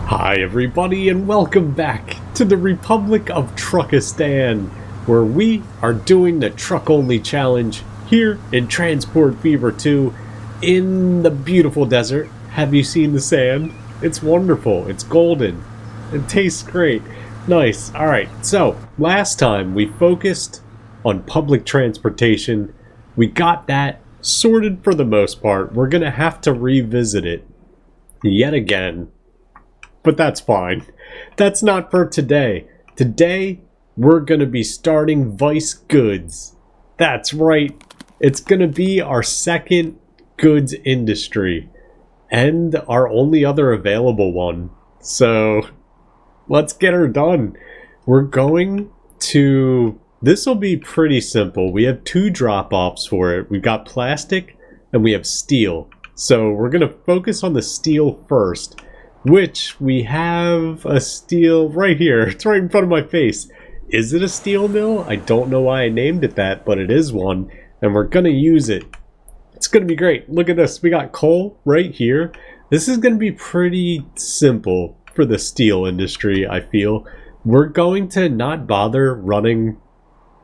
Hi everybody and welcome back to the Republic of Truckistan, where we are doing the truck only challenge here in Transport Fever 2 in the beautiful desert. Have you seen the sand? It's wonderful, it's golden, it tastes great. Nice. Alright, so last time we focused on public transportation. We got that sorted for the most part. We're gonna have to revisit it yet again. But that's fine. That's not for today. Today, we're going to be starting Vice Goods. That's right. It's going to be our second goods industry. And our only other available one. So, let's get her done. We're going to... This will be pretty simple. We have two drop-offs for it. We've got plastic and we have steel. So, we're going to focus on the steel first. Which we have a steel right here. It's right in front of my face. Is it a steel mill? I don't know why I named it that, but it is one. And we're going to use it. It's going to be great. Look at this. We got coal right here. This is going to be pretty simple for the steel industry, I feel. We're going to not bother running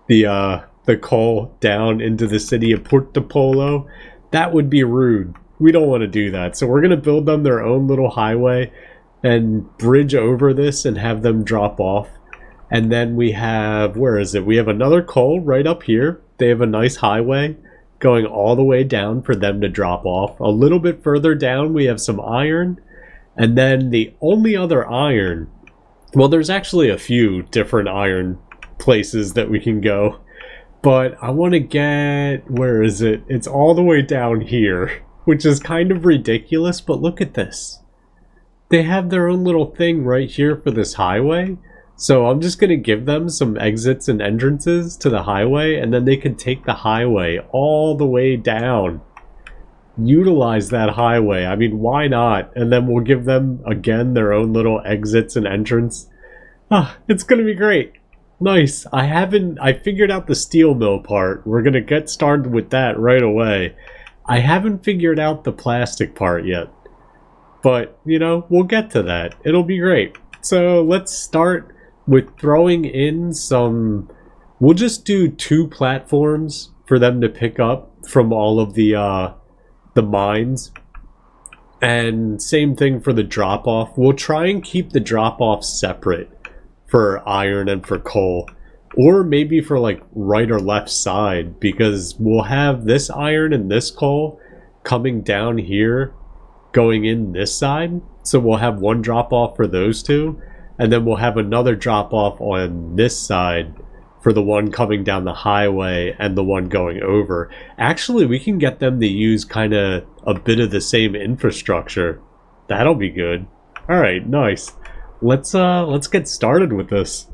the coal down into the city of Porto Polo. That would be rude. We don't want to do that. So we're going to build them their own little highway and bridge over this and have them drop off. And then we have, where is it? We have another coal right up here. They have a nice highway going all the way down for them to drop off. A little bit further down, we have some iron. And then the only other iron, well, there's actually a few different iron places that we can go. But I want to get, where is it? It's all the way down here. Which is kind of ridiculous, but look at this. They have their own little thing right here for this highway. So I'm just going to give them some exits and entrances to the highway, and then they can take the highway all the way down. Utilize that highway. I mean, why not? And then we'll give them, again, their own little exits and entrance. It's going to be great. Nice. I figured out the steel mill part. We're going to get started with that right away. I haven't figured out the plastic part yet, but, you know, we'll get to that. It'll be great. So let's start with throwing in some... We'll just do 2 platforms for them to pick up from all of the mines. And same thing for the drop-off. We'll try and keep the drop-off separate for iron and for coal. Or maybe for like right or left side, because we'll have this iron and this coal coming down here, going in this side. So we'll have one drop off for those two, and then we'll have another drop off on this side for the one coming down the highway and the one going over. Actually, we can get them to use kind of a bit of the same infrastructure. That'll be good. All right, nice. Let's get started with this.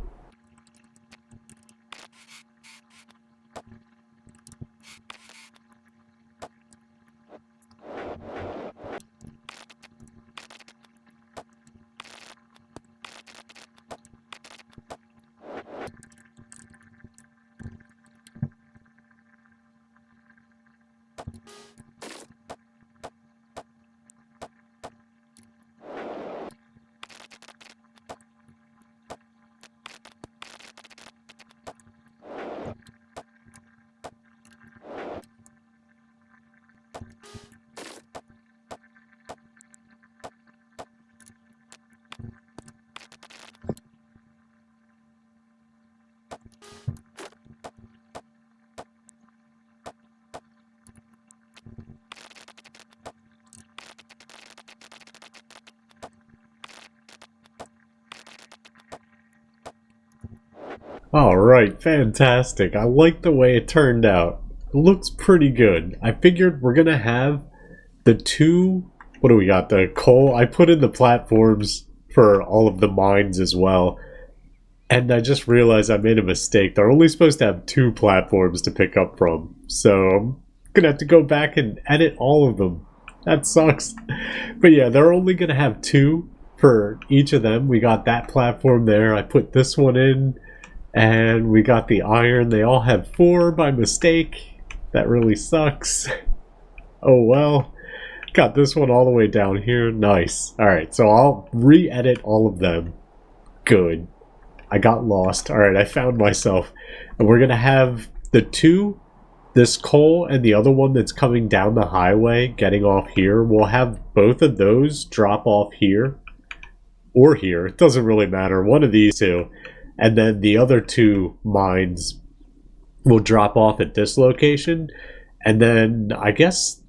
Alright, fantastic. I like the way it turned out. It looks pretty good. I figured we're gonna have the 2... What do we got? The coal. I put in the platforms for all of the mines as well. And I just realized I made a mistake. They're only supposed to have 2 platforms to pick up from. So I'm gonna have to go back and edit all of them. That sucks. But yeah, they're only gonna have 2 for each of them. We got that platform there. I put this one in. And we got the iron. They all have 4 by mistake. That really sucks. Oh well. Got this one all the way down here. Nice. Alright, so I'll re-edit all of them. Good. I got lost. Alright, I found myself. And we're gonna have the two, this coal and the other one that's coming down the highway, getting off here. We'll have both of those drop off here. Or here. It doesn't really matter. One of these two. And then the other two mines will drop off at this location. And then, I guess,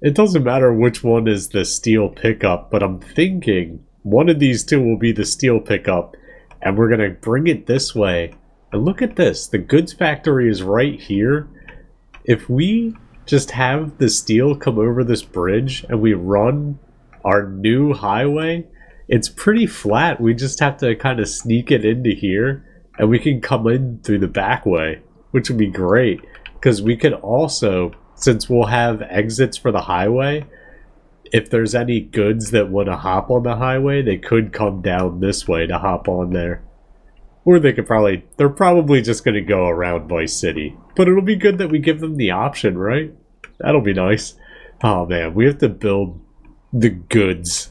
it doesn't matter which one is the steel pickup, but I'm thinking one of these two will be the steel pickup, and we're going to bring it this way. And look at this, the goods factory is right here. If we just have the steel come over this bridge and we run our new highway, it's pretty flat. We just have to kind of sneak it into here, and we can come in through the back way, which would be great. Because we could also, since we'll have exits for the highway, if there's any goods that want to hop on the highway, they could come down this way to hop on there. Or they could they're probably just going to go around Vice City. But it'll be good that we give them the option, right? That'll be nice. Oh man, we have to build the goods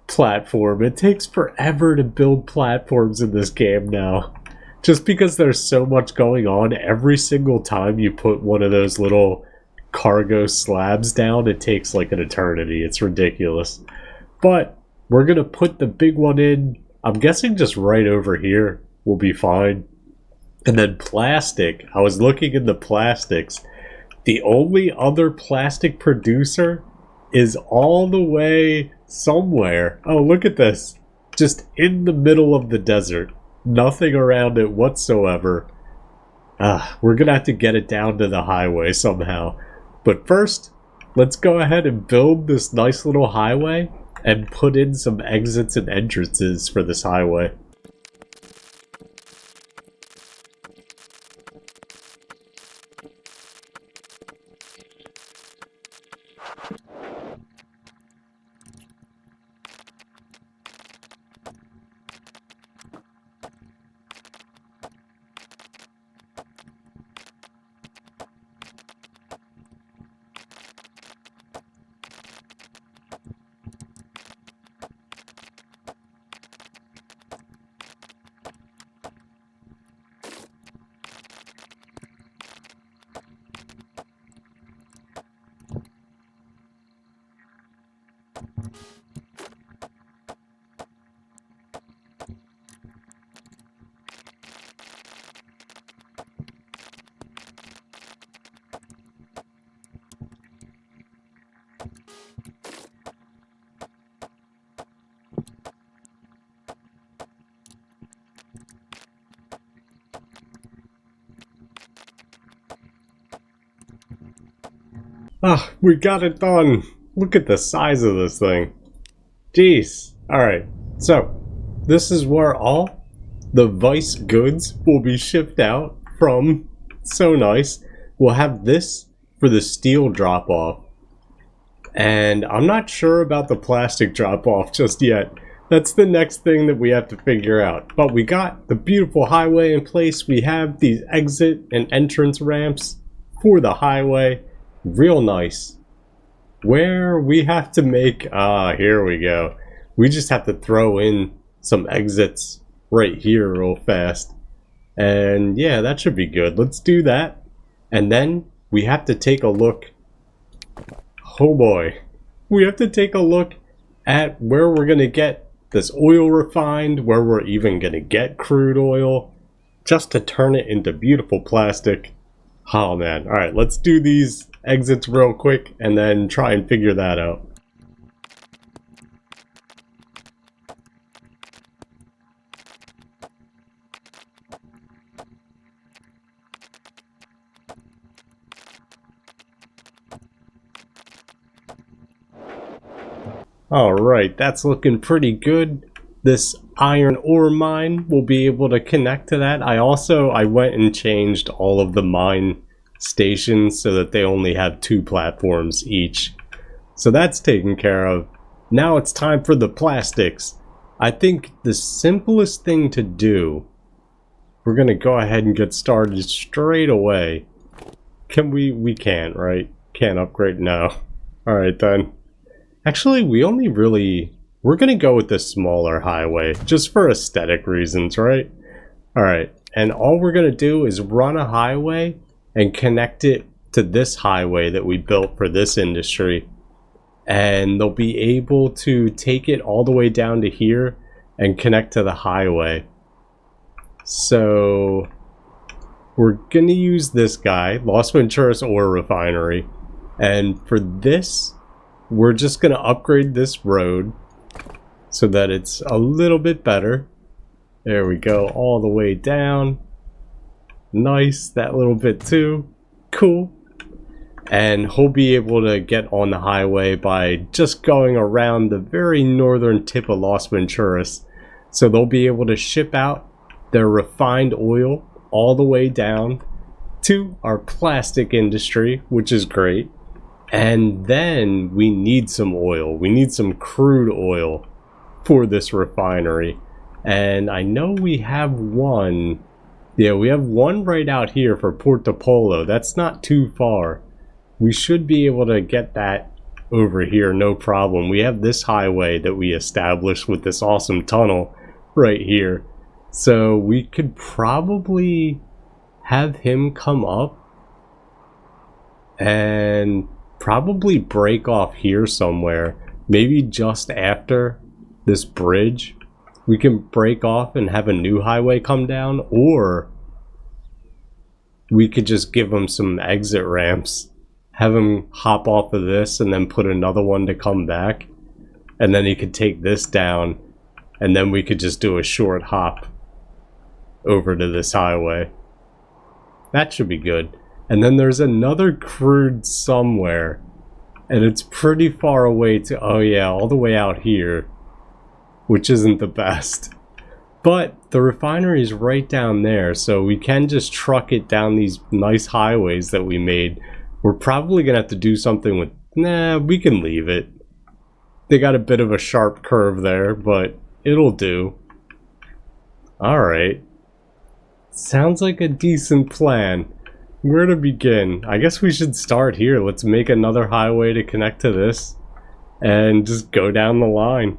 platform. It takes forever to build platforms in this game now. Just because there's so much going on, every single time you put one of those little cargo slabs down, it takes like an eternity. It's ridiculous. But we're going to put the big one in, I'm guessing just right over here will be fine. And then plastic, I was looking in the plastics. The only other plastic producer is all the way somewhere. Oh, look at this. Just in the middle of the desert. Nothing around it whatsoever. We're gonna have to get it down to the highway somehow. But first, let's go ahead and build this nice little highway and put in some exits and entrances for this highway. Ah, we got it done. Look at the size of this thing. Jeez. Alright, so this is where all the Vice goods will be shipped out from. So nice. We'll have this for the steel drop-off. And I'm not sure about the plastic drop-off just yet. That's the next thing that we have to figure out. But we got the beautiful highway in place. We have these exit and entrance ramps for the highway. Real nice. Where we have to make, here we go. We just have to throw in some exits right here real fast. And yeah, that should be good. Let's do that. And then we have to take a look. Oh boy. We have to take a look at where we're going to get this oil refined, where we're even going to get crude oil, just to turn it into beautiful plastic. Oh man. Alright, let's do these exits real quick and then try and figure that out. Alright, that's looking pretty good. This iron ore mine will be able to connect to that. I went and changed all of the mine stations so that they only have 2 platforms each. So that's taken care of. Now it's time for the plastics. I think the simplest thing to do, we're going to go ahead and get started straight away. We can't, right? Can't upgrade? No. Alright then. Actually, we're gonna go with this smaller highway, just for aesthetic reasons, right? Alright, and all we're gonna do is run a highway and connect it to this highway that we built for this industry. And they'll be able to take it all the way down to here and connect to the highway. So we're gonna use this guy, Las Venturas Ore Refinery, and for this we're just gonna upgrade this road so that it's a little bit better. There we go, all the way down. Nice, that little bit too. Cool. And he'll be able to get on the highway by just going around the very northern tip of Las Venturas. So they'll be able to ship out their refined oil all the way down to our plastic industry, which is great. And then we need some oil. We need some crude oil for this refinery. And I know we have one. Yeah, we have one right out here for Porto Polo. That's not too far. We should be able to get that over here, no problem. We have this highway that we established with this awesome tunnel right here. So we could probably have him come up and probably break off here somewhere. Maybe just after this bridge. We can break off and have a new highway come down, or we could just give him some exit ramps. Have him hop off of this and then put another one to come back. And then he could take this down. And then we could just do a short hop over to this highway. That should be good. And then there's another crude somewhere. And it's pretty far away to... Oh yeah, all the way out here. Which isn't the best. But the refinery is right down there. So we can just truck it down these nice highways that we made. We're probably going to have to do something with... Nah, we can leave it. They got a bit of a sharp curve there, but it'll do. Alright. Sounds like a decent plan. Where to begin? I guess we should start here. Let's make another highway to connect to this. And just go down the line.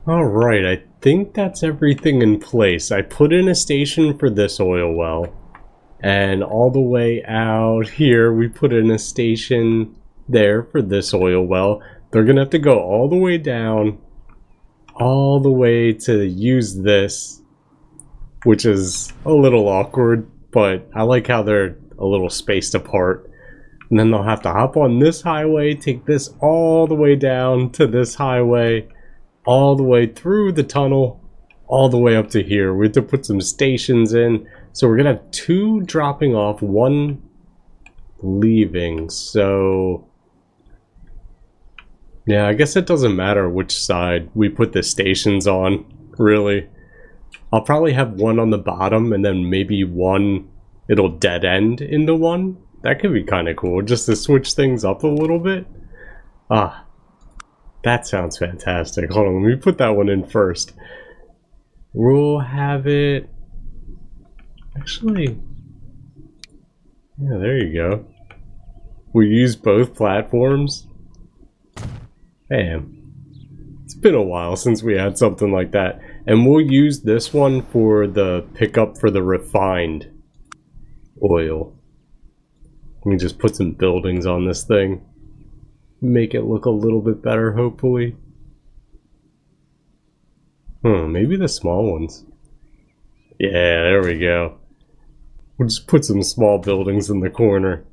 Alright, I think that's everything in place. I put in a station for this oil well. And all the way out here, we put in a station there for this oil well. They're going to have to go all the way down, all the way to use this, which is a little awkward, but I like how they're a little spaced apart. And then they'll have to hop on this highway, take this all the way down to this highway, all the way through the tunnel, all the way up to here. We have to put some stations in. So we're going to have 2 dropping off, 1 leaving. So, yeah, I guess it doesn't matter which side we put the stations on, really. I'll probably have 1 on the bottom and then maybe 1, it'll dead end into 1. That could be kind of cool, just to switch things up a little bit. Ah. That sounds fantastic. Hold on, let me put that one in first. We'll have it... Actually... Yeah, there you go. We use both platforms. Bam. It's been a while since we had something like that. And we'll use this one for the pickup for the refined oil. Let me just put some buildings on this thing. Make it look a little bit better, hopefully. Maybe the small ones. Yeah, there we go. We'll just put some small buildings in the corner.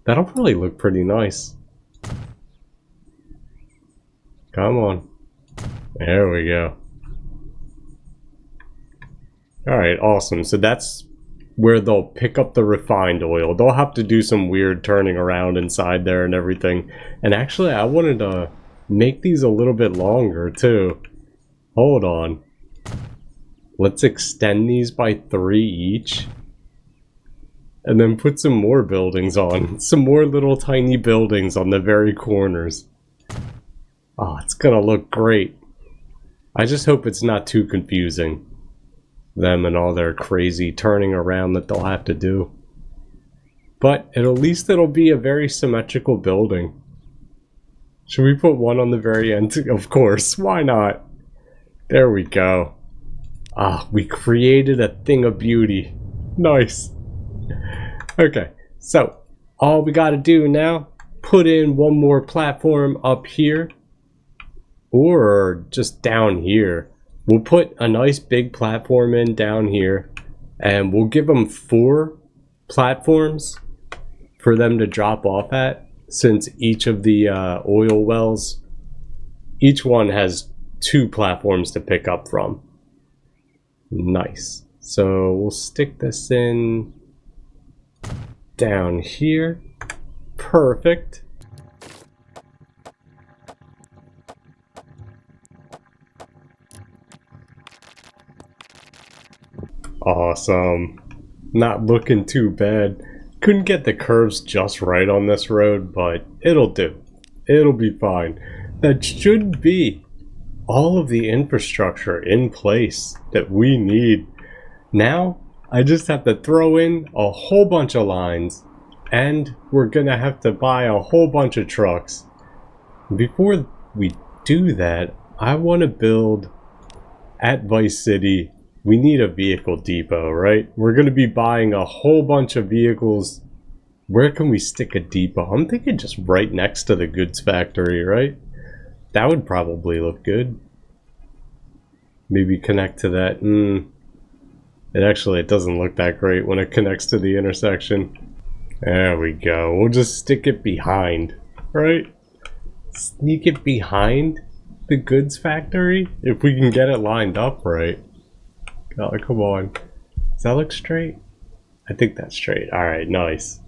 That'll probably look pretty nice. Come on. There we go. Alright, awesome. So that's where they'll pick up the refined oil. They'll have to do some weird turning around inside there and everything. And actually, I wanted to make these a little bit longer too. Hold on. Let's extend these by 3 each. And then put some more buildings on. Some more little tiny buildings on the very corners. Oh, it's gonna look great. I just hope it's not too confusing. Them and all their crazy turning around that they'll have to do. But at least it'll be a very symmetrical building. Should we put one on the very end? Of course, why not? There we go. Ah, we created a thing of beauty. Nice. Okay, so all we gotta do now, put in one more platform up here. Or just down here. We'll put a nice big platform in down here. And we'll give them 4 platforms for them to drop off at. Since each of the oil wells, each one has 2 platforms to pick up from. Nice. So we'll stick this in down here. Perfect. Awesome. Not looking too bad. Couldn't get the curves just right on this road, but it'll do. It'll be fine. That should be all of the infrastructure in place that we need. Now, I just have to throw in a whole bunch of lines, and we're gonna have to buy a whole bunch of trucks. Before we do that, I want to build at Vice City. We need a vehicle depot, right? We're going to be buying a whole bunch of vehicles. Where can we stick a depot? I'm thinking just right next to the goods factory, right? That would probably look good. Maybe connect to that. It doesn't look that great when it connects to the intersection. There we go. We'll just stick it behind, right? Sneak it behind the goods factory if we can get it lined up right. Oh, come on. Does that look straight? I think that's straight. Alright, nice.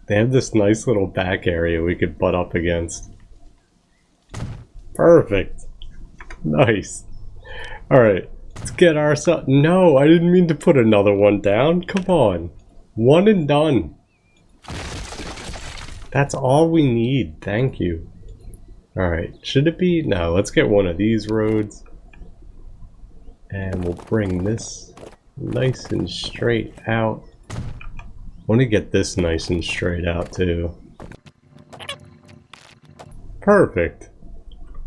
They have this nice little back area we could butt up against. Perfect. Nice. Alright, let's get ourselves... No, I didn't mean to put another one down. Come on. One and done. That's all we need. Thank you. Alright, should it be? No, let's get one of these roads. And we'll bring this nice and straight out. I want to get this nice and straight out too. Perfect.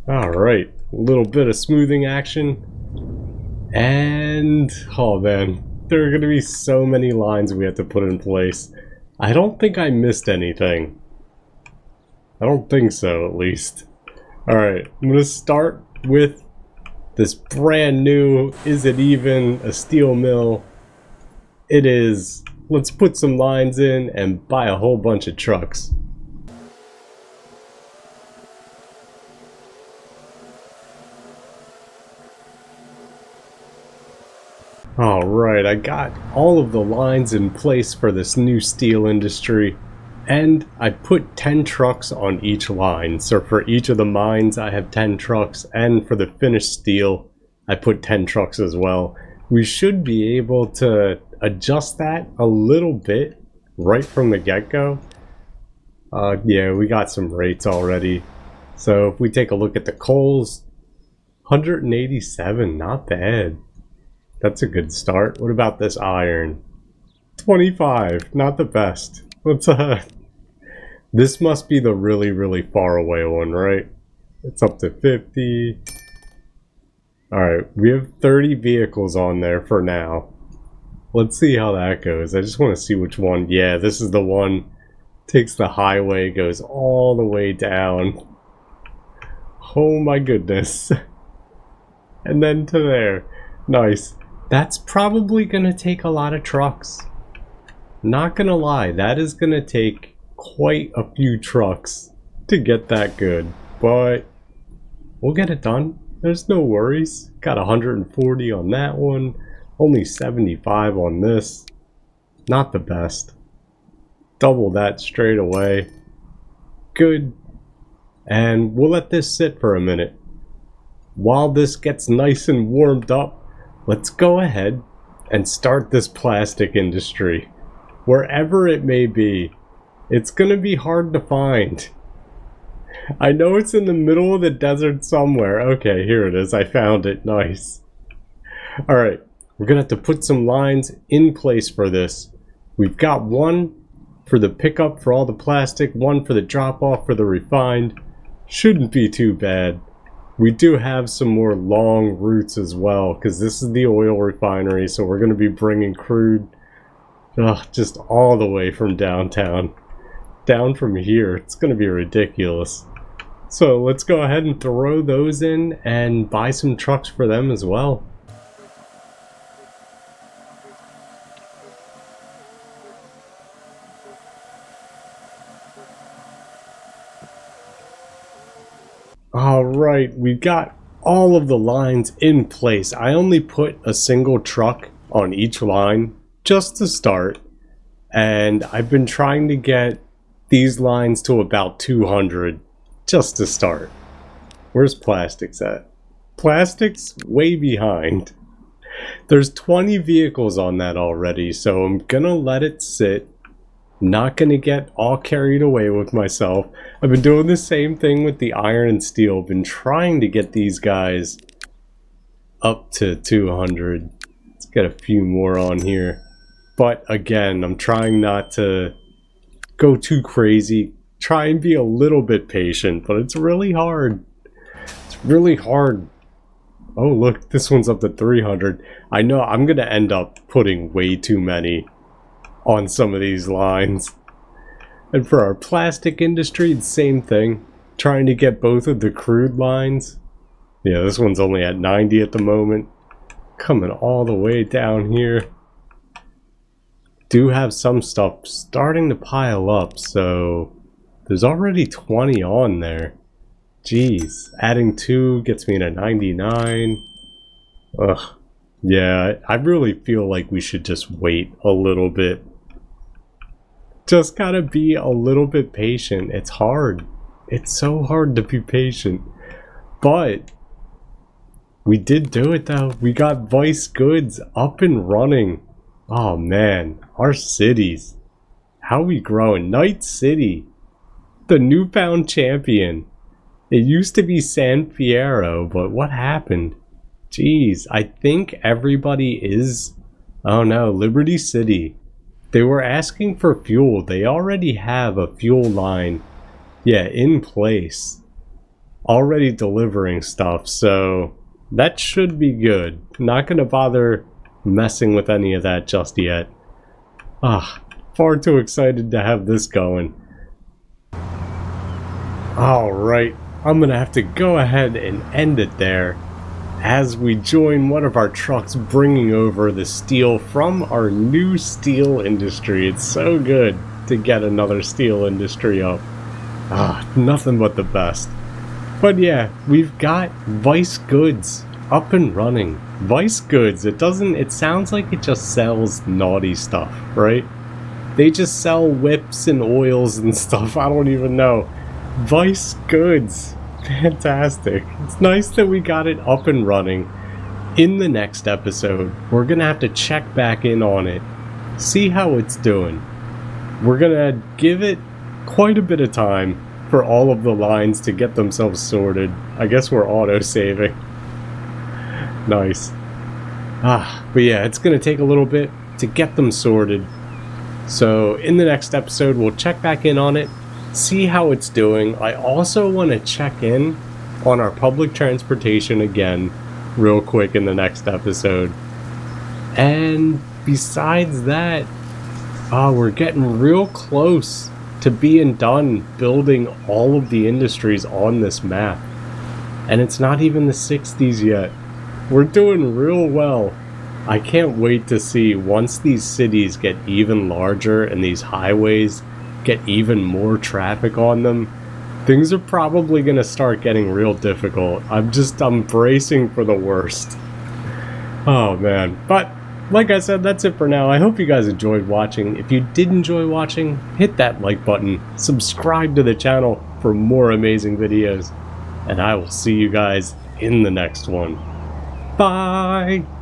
Alright, a little bit of smoothing action. And, oh man, there are going to be so many lines we have to put in place. I don't think I missed anything. I don't think so, at least. Alright, I'm going to start with this brand new, is it even a steel mill? It is. Let's put some lines in and buy a whole bunch of trucks. Alright, I got all of the lines in place for this new steel industry. And I put 10 trucks on each line. So for each of the mines, I have 10 trucks. And for the finished steel, I put 10 trucks as well. We should be able to adjust that a little bit right from the get-go. Yeah, we got some rates already. So if we take a look at the coals, 187, not bad. That's a good start. What about this iron? 25, not the best. Let's this must be the really, really far away one, right? It's up to 50. Alright, we have 30 vehicles on there for now. Let's see how that goes. I just want to see which one. Yeah, this is the one. Takes the highway, goes all the way down. Oh my goodness. And then to there. Nice. That's probably gonna take a lot of trucks. Not gonna lie, that is gonna take quite a few trucks to get that good. But we'll get it done. There's no worries. Got 140 on that one. Only 75 on this. Not the best. Double that straight away. Good. And we'll let this sit for a minute. While this gets nice and warmed up, let's go ahead and start this plastic industry. Wherever it may be, it's gonna be hard to find. I know it's in the middle of the desert somewhere. Okay, here it is. I found it. Nice. Alright, we're gonna have to put some lines in place for this. We've got one for the pickup for all the plastic, one for the drop off for the refined. Shouldn't be too bad. We do have some more long routes as well, because this is the oil refinery, so we're going to be bringing crude just all the way from downtown. Down from here. It's going to be ridiculous. So let's go ahead and throw those in and buy some trucks for them as well. Alright, we got all of the lines in place. I only put a single truck on each line just to start, and I've been trying to get these lines to about 200 just to start. Where's plastics at? Plastics way behind. There's 20 vehicles on that already, so I'm gonna let it sit. Not gonna get all carried away with myself. I've been doing the same thing with the iron and steel. Been trying to get these guys up to 200. Let's get a few more on here. But again, I'm trying not to go too crazy. Try and be a little bit patient, but it's really hard. It's really hard. Oh look, this one's up to 300. I know I'm gonna end up putting way too many on some of these lines. And for our plastic industry, the same thing. Trying to get both of the crude lines. Yeah, this one's only at 90 at the moment. Coming all the way down here. Do have some stuff starting to pile up, so there's already 20 on there. Jeez, adding 2 gets me to 99. Ugh. Yeah, I really feel like we should just wait a little bit. Just gotta be a little bit patient. It's hard. It's so hard to be patient. But we did do it though. We got Vice Goods up and running. Oh man, our cities. How we growing. Night City. The newfound champion. It used to be San Fierro, but what happened? Jeez, I think everybody is... Oh no, Liberty City. They were asking for fuel. They already have a fuel line, yeah, in place. Already delivering stuff, so that should be good. Not gonna bother messing with any of that just yet. Far too excited to have this going. Alright, I'm gonna have to go ahead and end it there as we join one of our trucks bringing over the steel from our new steel industry. It's so good to get another steel industry up. Nothing but the best. But yeah, we've got Vice Goods up and running. Vice Goods, it sounds like it just sells naughty stuff, right? They just sell whips and oils and stuff, I don't even know. Vice Goods. Fantastic. It's nice that we got it up and running. In the next episode, we're gonna have to check back in on it, see how it's doing. We're gonna give it quite a bit of time for all of the lines to get themselves sorted. I guess we're auto-saving. Nice. But yeah, it's gonna take a little bit to get them sorted. So in the next episode, we'll check back in on it, see how it's doing. I also want to check in on our public transportation again real quick in the next episode. And besides that, we're getting real close to being done building all of the industries on this map. And it's not even the 60s yet. We're doing real well. I can't wait to see once these cities get even larger and these highways get even more traffic on them, things are probably going to start getting real difficult. I'm bracing for the worst. Oh man. But like I said, that's it for now. I hope you guys enjoyed watching. If you did enjoy watching, hit that like button, subscribe to the channel for more amazing videos, and I will see you guys in the next one. Bye!